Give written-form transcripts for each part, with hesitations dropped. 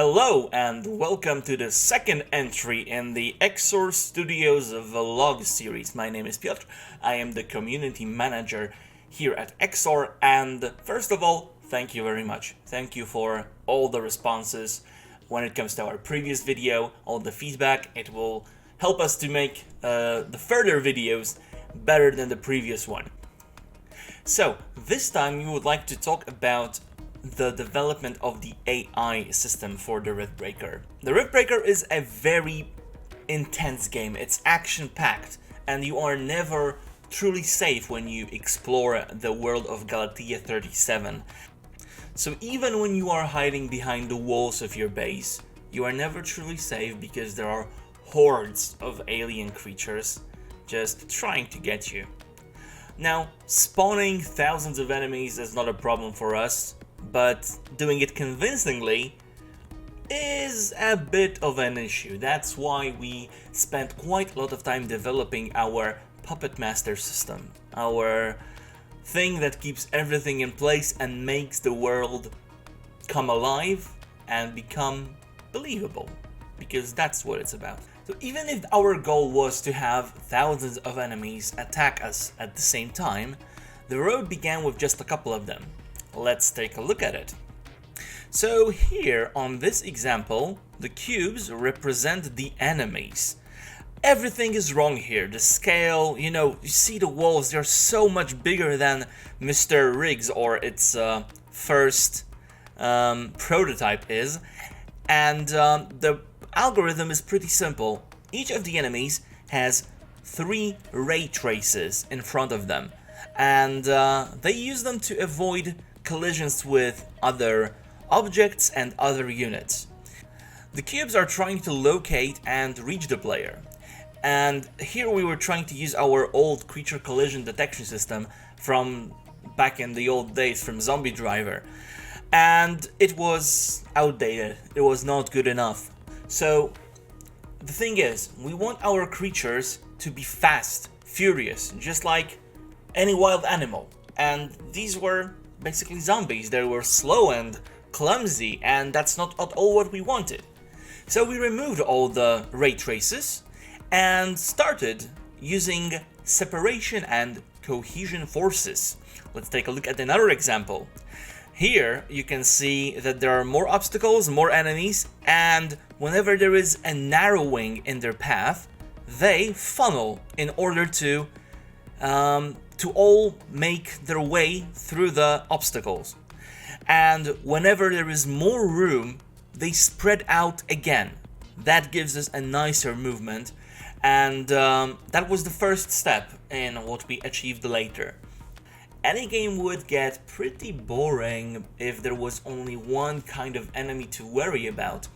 Hello and welcome to the second entry in the EXOR Studios vlog series. My name is Piotr, I am the community manager here at EXOR, and first of all, thank you very much. Thank you for all the responses when it comes to our previous video, all the feedback. It will help us to make the further videos better than the previous one. So, this time we would like to talk about the development of the AI system for the Riftbreaker. The Riftbreaker is a very intense game. It's action-packed, and you are never truly safe when you explore the world of Galatea 37. So even when you are hiding behind the walls of your base, you are never truly safe because there are hordes of alien creatures just trying to get you. Now, spawning thousands of enemies is not a problem for us, but doing it convincingly is a bit of an issue. That's why we spent quite a lot of time developing our Puppet Master system, our thing that keeps everything in place and makes the world come alive and become believable, because that's what it's about. So even if our goal was to have thousands of enemies attack us at the same time, the road began with just a couple of them. Let's take a look at it. So here on this example, the cubes represent the enemies. Everything is wrong here. The scale, you see the walls, they're so much bigger than Mr. Riggs or its first prototype is. And the algorithm is pretty simple. Each of the enemies has 3 ray traces in front of them, and they use them to avoid collisions with other objects and other units. The cubes are trying to locate and reach the player, and here we were trying to use our old creature collision detection system from back in the old days from Zombie Driver, and it was outdated. It was not good enough. So the thing is, we want our creatures to be fast, furious, just like any wild animal, and these were basically zombies. They were slow and clumsy, and that's not at all what we wanted. So we removed all the ray traces and started using separation and cohesion forces. Let's take a look at another example. Here you can see that there are more obstacles, more enemies, and whenever there is a narrowing in their path, they funnel in order to all make their way through the obstacles. And whenever there is more room, they spread out again. That gives us a nicer movement, and that was the first step in what we achieved later. Any game would get pretty boring if there was only one kind of enemy to worry about.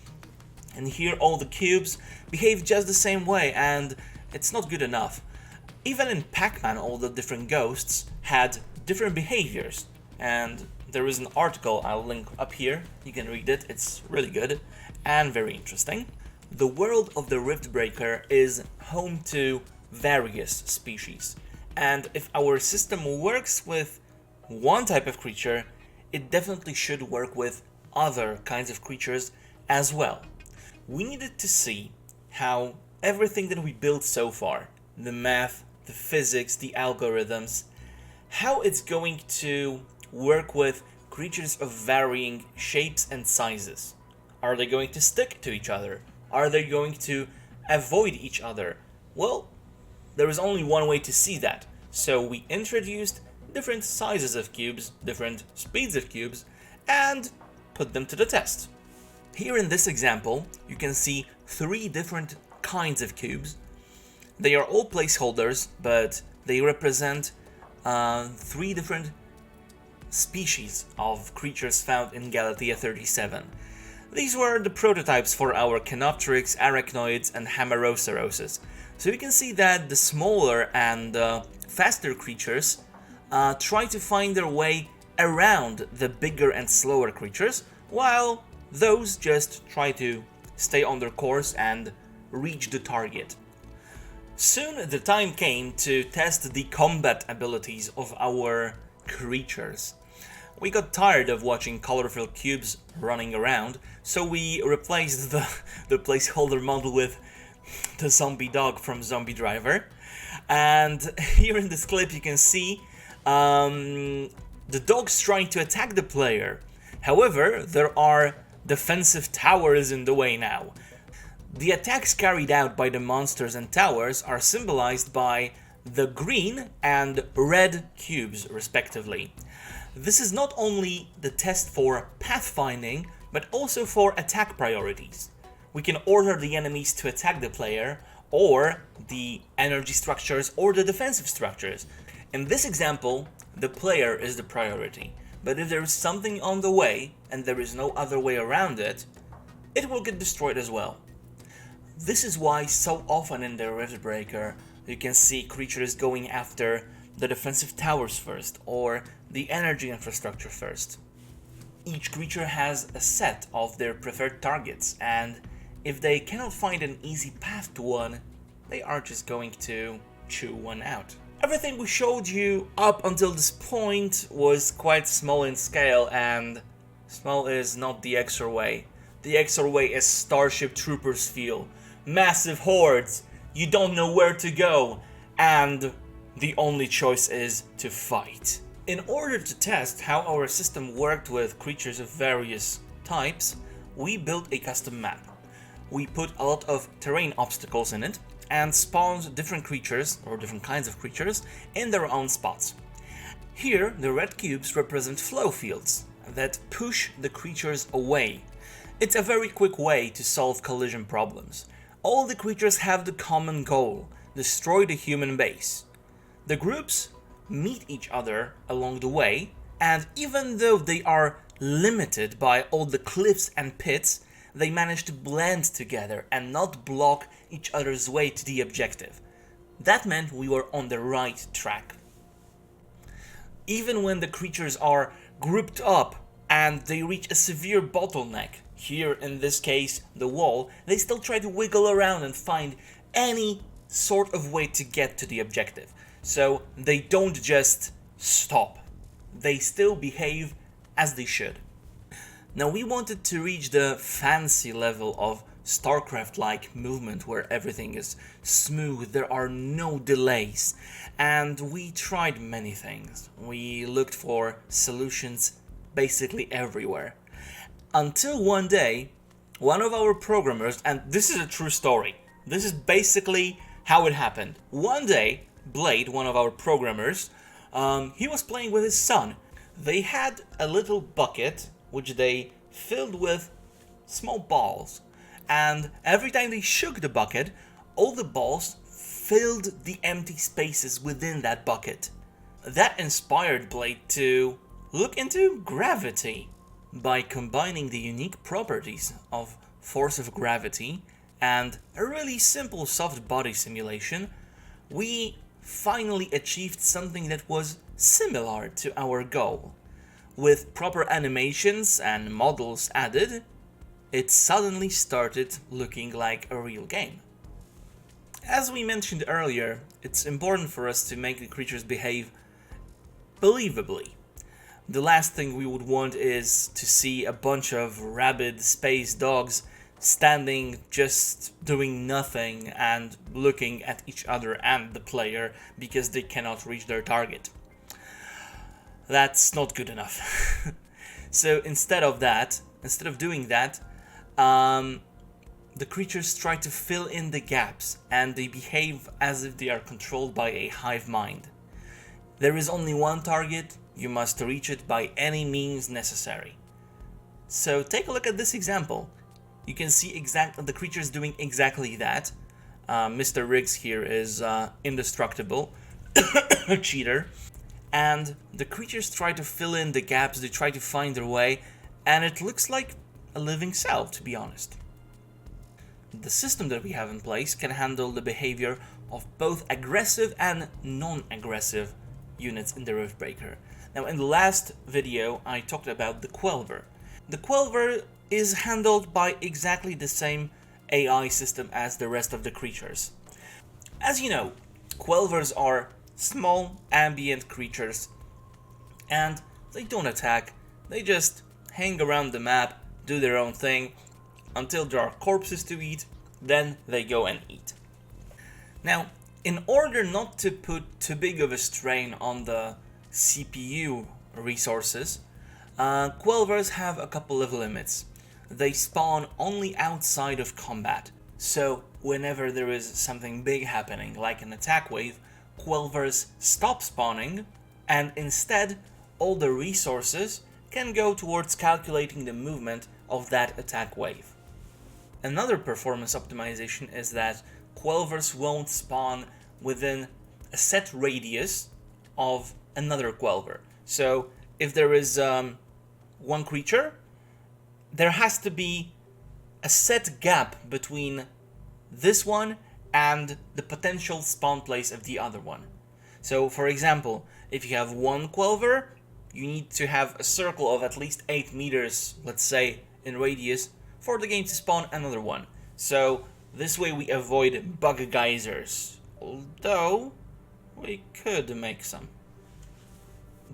And here all the cubes behave just the same way, and it's not good enough. Even in Pac-Man, all the different ghosts had different behaviors, and there is an article I'll link up here. You can read it, it's really good and very interesting. The world of the Riftbreaker is home to various species, and if our system works with one type of creature, it definitely should work with other kinds of creatures as well. We needed to see how everything that we built so far, the math, the physics, the algorithms, how it's going to work with creatures of varying shapes and sizes. Are they going to stick to each other? Are they going to avoid each other? Well, there is only one way to see that. So we introduced different sizes of cubes, different speeds of cubes, and put them to the test. Here in this example, you can see 3 different kinds of cubes. They are all placeholders, but they represent 3 different species of creatures found in Galatea 37. These were the prototypes for our Canopteryx, Arachnoids, and Hamarosaurus. So you can see that the smaller and faster creatures try to find their way around the bigger and slower creatures, while those just try to stay on their course and reach the target. Soon the time came to test the combat abilities of our creatures. We got tired of watching colorful cubes running around, so we replaced the placeholder model with the zombie dog from Zombie Driver. And here in this clip you can see the dog's trying to attack the player. However, there are defensive towers in the way now. The attacks carried out by the monsters and towers are symbolized by the green and red cubes, respectively. This is not only the test for pathfinding, but also for attack priorities. We can order the enemies to attack the player, or the energy structures, or the defensive structures. In this example, the player is the priority, but if there is something on the way, and there is no other way around it, it will get destroyed as well. This is why so often in the Riftbreaker you can see creatures going after the defensive towers first, or the energy infrastructure first. Each creature has a set of their preferred targets, and if they cannot find an easy path to one, they are just going to chew one out. Everything we showed you up until this point was quite small in scale, and small is not the EXOR way. The EXOR way is Starship Troopers feel. Massive hordes, you don't know where to go, and the only choice is to fight. In order to test how our system worked with creatures of various types, we built a custom map. We put a lot of terrain obstacles in it and spawned different creatures, or different kinds of creatures, in their own spots. Here, the red cubes represent flow fields that push the creatures away. It's a very quick way to solve collision problems. All the creatures have the common goal: destroy the human base. The groups meet each other along the way, and even though they are limited by all the cliffs and pits, they manage to blend together and not block each other's way to the objective. That meant we were on the right track. Even when the creatures are grouped up and they reach a severe bottleneck, here in this case the wall, they still try to wiggle around and find any sort of way to get to the objective. So they don't just stop, they still behave as they should. Now we wanted to reach the fancy level of StarCraft-like movement where everything is smooth, there are no delays, and we tried many things. We looked for solutions basically everywhere. Until one day, one of our programmers, and this is a true story, this is basically how it happened. One day, Blade, one of our programmers, he was playing with his son. They had a little bucket which they filled with small balls, and every time they shook the bucket, all the balls filled the empty spaces within that bucket. That inspired Blade to look into gravity. By combining the unique properties of force of gravity and a really simple soft body simulation, we finally achieved something that was similar to our goal. With proper animations and models added, it suddenly started looking like a real game. As we mentioned earlier, it's important for us to make the creatures behave believably. The last thing we would want is to see a bunch of rabid space dogs standing just doing nothing and looking at each other and the player because they cannot reach their target. That's not good enough. So instead of doing that, the creatures try to fill in the gaps and they behave as if they are controlled by a hive mind. There is only one target. You must reach it by any means necessary. So take a look at this example. You can see the creatures doing exactly that. Mr. Riggs here is indestructible, a cheater. And the creatures try to fill in the gaps, they try to find their way, and it looks like a living cell, to be honest. The system that we have in place can handle the behavior of both aggressive and non-aggressive units in the Riftbreaker. Now, in the last video, I talked about the Quelver. The Quelver is handled by exactly the same AI system as the rest of the creatures. As you know, Quelvers are small, ambient creatures, and they don't attack, they just hang around the map, do their own thing, until there are corpses to eat, then they go and eat. Now, in order not to put too big of a strain on the CPU resources, Quelvers have a couple of limits. They spawn only outside of combat, so whenever there is something big happening, like an attack wave, Quelvers stop spawning, and instead all the resources can go towards calculating the movement of that attack wave. Another performance optimization is that Quelvers won't spawn within a set radius of another Quelver. So if there is one creature, there has to be a set gap between this one and the potential spawn place of the other one. So for example, if you have one Quelver, you need to have a circle of at least 8 meters, let's say, in radius for the game to spawn another one. So this way we avoid bug geysers, although we could make some.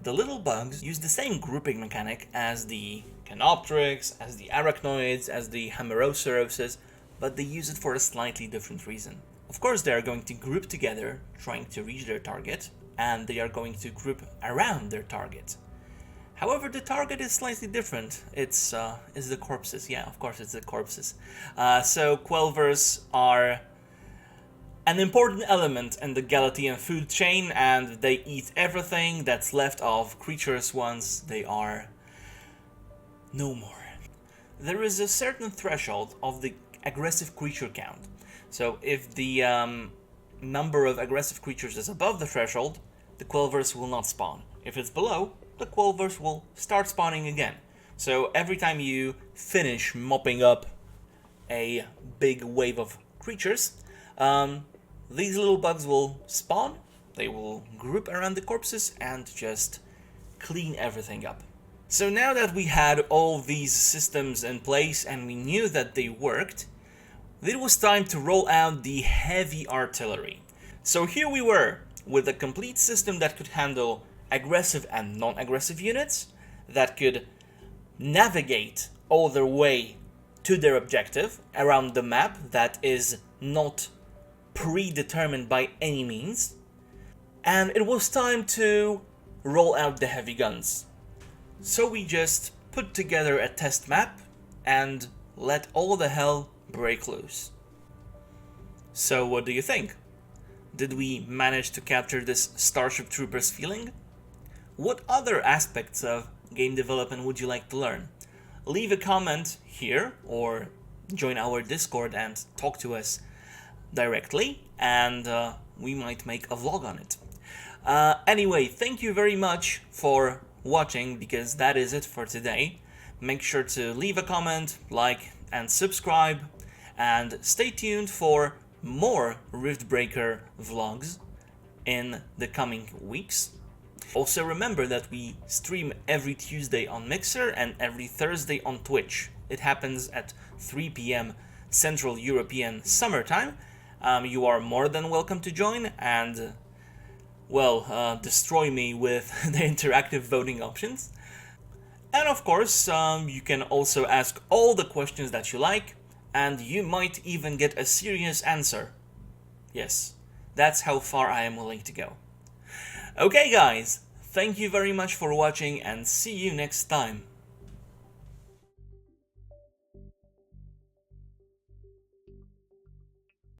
The little bugs use the same grouping mechanic as the Canoptrix, as the Arachnoids, as the Hemeroceroses, but they use it for a slightly different reason. Of course, they are going to group together, trying to reach their target, and they are going to group around their target. However, the target is slightly different. It's the corpses. Yeah, of course, it's the corpses. So Quelvers are an important element in the Galatian food chain, and they eat everything that's left of creatures once they are no more. There is a certain threshold of the aggressive creature count. So if the number of aggressive creatures is above the threshold, the Quelvers will not spawn. If it's below, the Quelvers will start spawning again. So every time you finish mopping up a big wave of creatures, these little bugs will spawn, they will group around the corpses and just clean everything up. So now that we had all these systems in place and we knew that they worked, it was time to roll out the heavy artillery. So here we were, with a complete system that could handle aggressive and non-aggressive units, that could navigate all their way to their objective around the map that is not predetermined by any means, and it was time to roll out the heavy guns. So we just put together a test map and let all the hell break loose. So what do you think? Did we manage to capture this Starship Troopers feeling? What other aspects of game development would you like to learn? Leave a comment here or join our Discord and talk to us directly, and we might make a vlog on it. Anyway, thank you very much for watching, because that is it for today. Make sure to leave a comment, like, and subscribe, and stay tuned for more Riftbreaker vlogs in the coming weeks. Also remember that we stream every Tuesday on Mixer and every Thursday on Twitch. It happens at 3 p.m. Central European Summertime. You are more than welcome to join and, well, destroy me with the interactive voting options. And of course, you can also ask all the questions that you like, and you might even get a serious answer. Yes, that's how far I am willing to go. Okay guys, thank you very much for watching and see you next time.